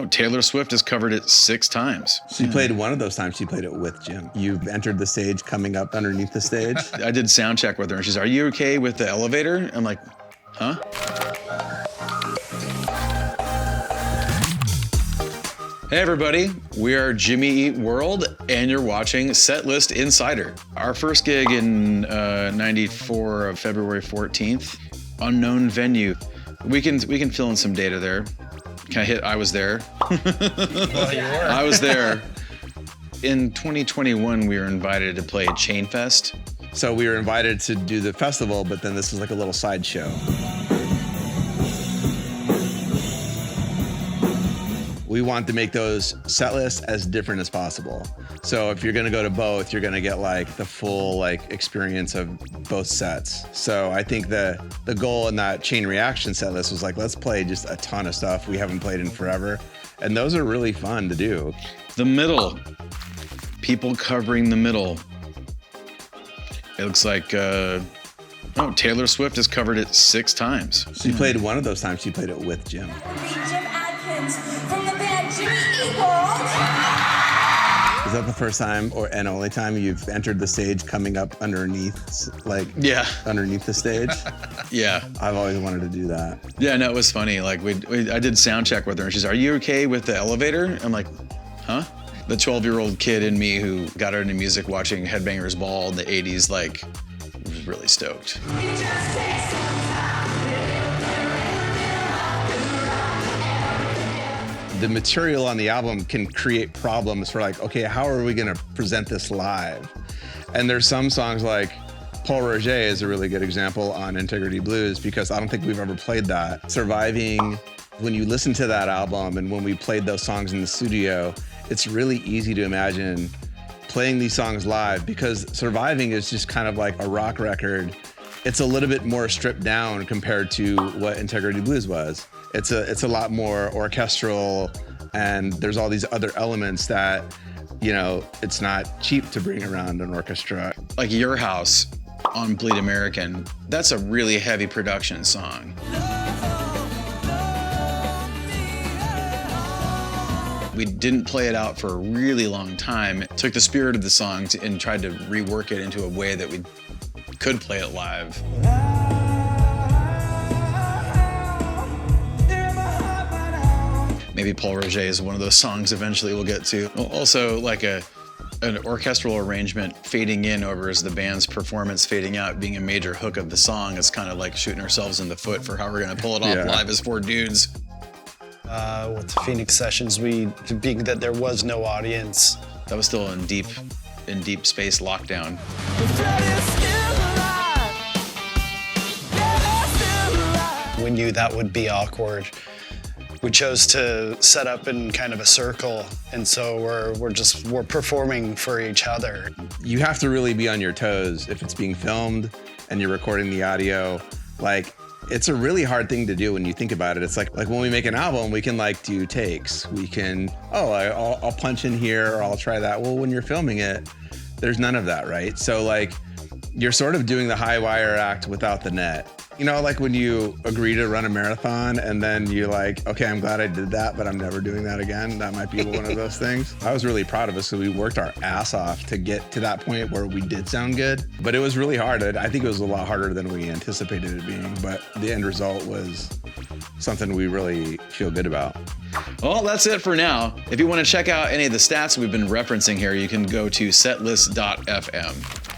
Oh, Taylor Swift has covered it 6 times. She played one of those times. She played it with Jim. You've entered the stage, coming up underneath the stage. I did sound check with her, and she's, "Are you okay with the elevator?" I'm like, huh? Hey everybody, we are Jimmy Eat World, and you're watching Setlist Insider. Our first gig in '94 of February 14th, unknown venue. We can fill in some data there. Can I hit I was there? Well, you were. I was there. In 2021, we were invited to play Chain Fest. So we were invited to do the festival, but then this was like a little sideshow. We want to make those set lists as different as possible. So if you're gonna go to both, you're gonna get like the full like experience of both sets. So I think the goal in that Chain Reaction set list was like, let's play just a ton of stuff we haven't played in forever. And those are really fun to do. The middle. People covering the middle. It looks like, Taylor Swift has covered it 6 times. She played one of those times. She played it with Jim. From the band Jimmy Eat World. Is that the first time and only time you've entered the stage coming up underneath, underneath the stage? Yeah. I've always wanted to do that. Yeah, no, it was funny. Like I did sound check with her, and she's, "Are you okay with the elevator?" I'm like, huh? The 12-year-old kid in me who got into music watching Headbangers Ball in the 80s, like, was really stoked. The material on the album can create problems for like, okay, how are we gonna present this live? And there's some songs like Pol Roger is a really good example on Integrity Blues, because I don't think we've ever played that. Surviving, when you listen to that album and when we played those songs in the studio, it's really easy to imagine playing these songs live, because Surviving is just kind of like a rock record. It's a little bit more stripped down compared to what Integrity Blues was. It's a lot more orchestral, and there's all these other elements that, you know, it's not cheap to bring around an orchestra. Like Your House on Bleed American, that's a really heavy production song. We didn't play it out for a really long time. It took the spirit of the song and tried to rework it into a way that we could play it live. Maybe Pol Roger is one of those songs eventually we'll get to. Also, like an orchestral arrangement fading in over as the band's performance fading out, being a major hook of the song. It's kind of like shooting ourselves in the foot for how we're gonna pull it off live as 4 dudes. With the Phoenix sessions, being that there was no audience. That was still in deep space lockdown. We knew that would be awkward. We chose to set up in kind of a circle, and so we're performing for each other. You have to really be on your toes if it's being filmed and you're recording the audio. Like, it's a really hard thing to do when you think about it. It's like when we make an album, we can like do takes. We can, I'll punch in here, or I'll try that. Well, when you're filming it, there's none of that, right? So like, you're sort of doing the high wire act without the net. You know, like when you agree to run a marathon and then you're like, okay, I'm glad I did that, but I'm never doing that again. That might be one of those things. I was really proud of us, so we worked our ass off to get to that point where we did sound good. But it was really hard. I think it was a lot harder than we anticipated it being, but the end result was something we really feel good about. Well, that's it for now. If you want to check out any of the stats we've been referencing here, you can go to setlist.fm.